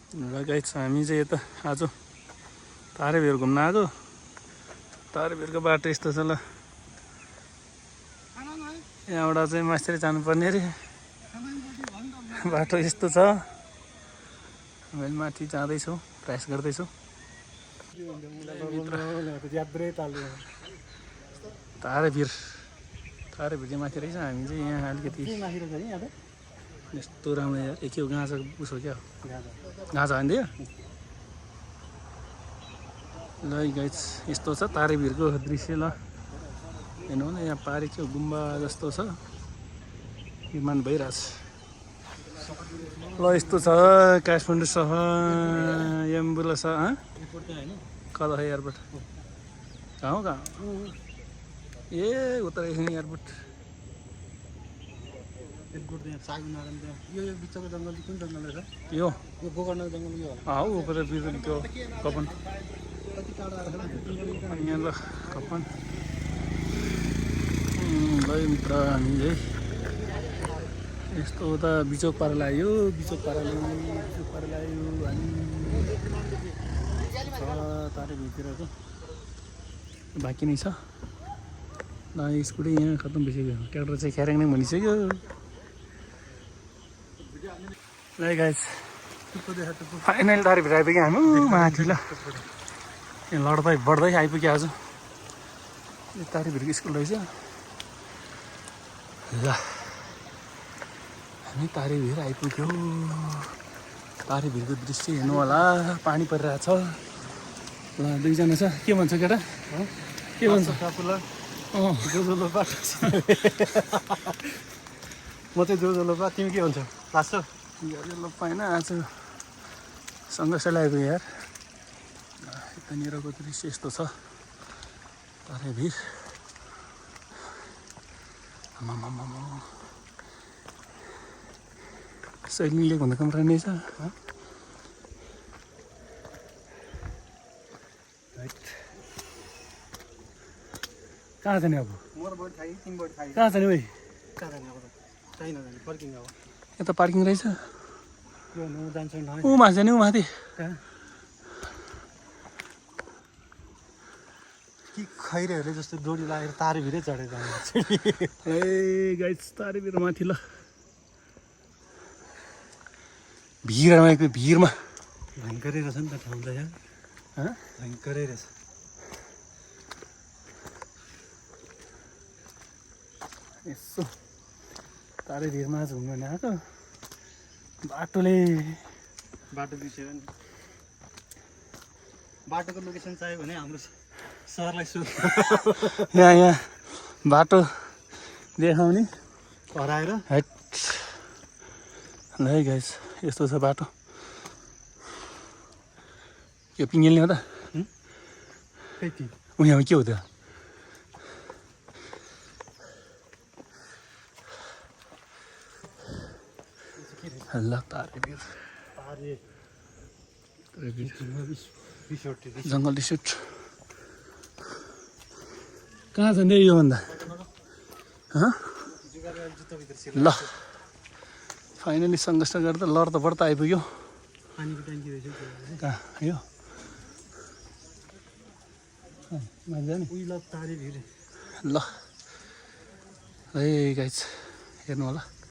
ल गाइस हामी चाहिँ यता आज तारेभिर घुम्न आएको। तारेभिरको बाटो यस्तो छ ल। यहाँबाट चाहिँ मास्टरी जानुपर्ने अरे। बाटो यस्तो छ। मैले माथि जाँदैछु, प्रयास गर्दैछु। तारेभिर चाहिँ माथि रहेछ। हामी चाहिँ यहाँ अलिकति यस्तो राम्रो यार। के हो गाँजा उसो क्या हो? गाँजा हान्दियो ल गाइस। यस्तो छ तारेभिरको दृश्य ल। हेर्नु न यहाँ पारि के गुम्बा जस्तो छ, निर्माण भइरहेछ ल। यस्तो छ काठमाडौँ सहर एम्बुला छ। कता है एयरपोर्ट? कहाँ हो कहाँ? ए उता रहेछ नि एयरपोर्ट। यो बिचको जङ्गल कुन जङ्गल रहेछ? यो गोकर्णको जङ्गल यो होला। ऊपर त्यो कपन यहाँ ल कपन ल मित्र। हामी है यस्तो उता बिचोक पारा लाग्यो। बिचोक पारा लाग्यो हामी तारेभिरतिरको बाँकी नै छ ल। स्कुटी यहाँ खत्तम भइसक्यो। ट्र्याक्टर चाहिँ ख्यारेङ नै भनिसक्यो ल गाइस। फाइनल तारेभिर आइपुग्यो हामी माथि ल। यहाँ लड्दै बढ्दै आइपुग्यो आज। यो तारेभिरको स्कुल रहेछ ल। हामी तारेभिर आइपुग्यो। तारेभिरको दृश्य हेर्नु होला। पानी परिरहेछ ल। दुईजना छ। के भन्छ केटा? के भन्छ? जोजोलोपा म चाहिँ जोजोलोपा। तिमी के भन्छौ? लास्ट लोपा होइन। आज सङ्घर्ष आइपुग्यो यार। यतानिरको दृश्य यस्तो छ तारेभिर। शैलीले भन्दा कम रहने छ। कहाँ जाने अब? कहाँ जाने भाइ? यता पार्किङ रहेछ। ऊ माथि जाने ऊ माथि। कि खैरेहरूले जस्तो डोरी लागेर तारेभिरै चढेर जान्छ। ए गाइस तारेभिर माथि ल। भिरमा आएको भिरमा भयङ्करै रहेछ नि त ठाउँ त यहाँ। भयङ्करै रहेछ। यसो तारेभिरमा आज घुम्न आएको। बाटो बिर्सेर नि। बाटोको लोकेसन चाहियो भने हाम्रो सरलाई सोध्नु। यहाँ बाटो देखाउने हराएर हेट ल है गाइस। यस्तो छ बाटो। यो पिङ्गेल्ने हो त? उहाँ के हो त्यो? ल तारेभिर जङ्गल रिसोर्ट कहाँ छ नि योभन्दा? ल फाइनली सङ्घर्ष गर्दा लड्दा बढ्दा आइपुग्यो। कहाँ यो ल है गाइस हेर्नु होला।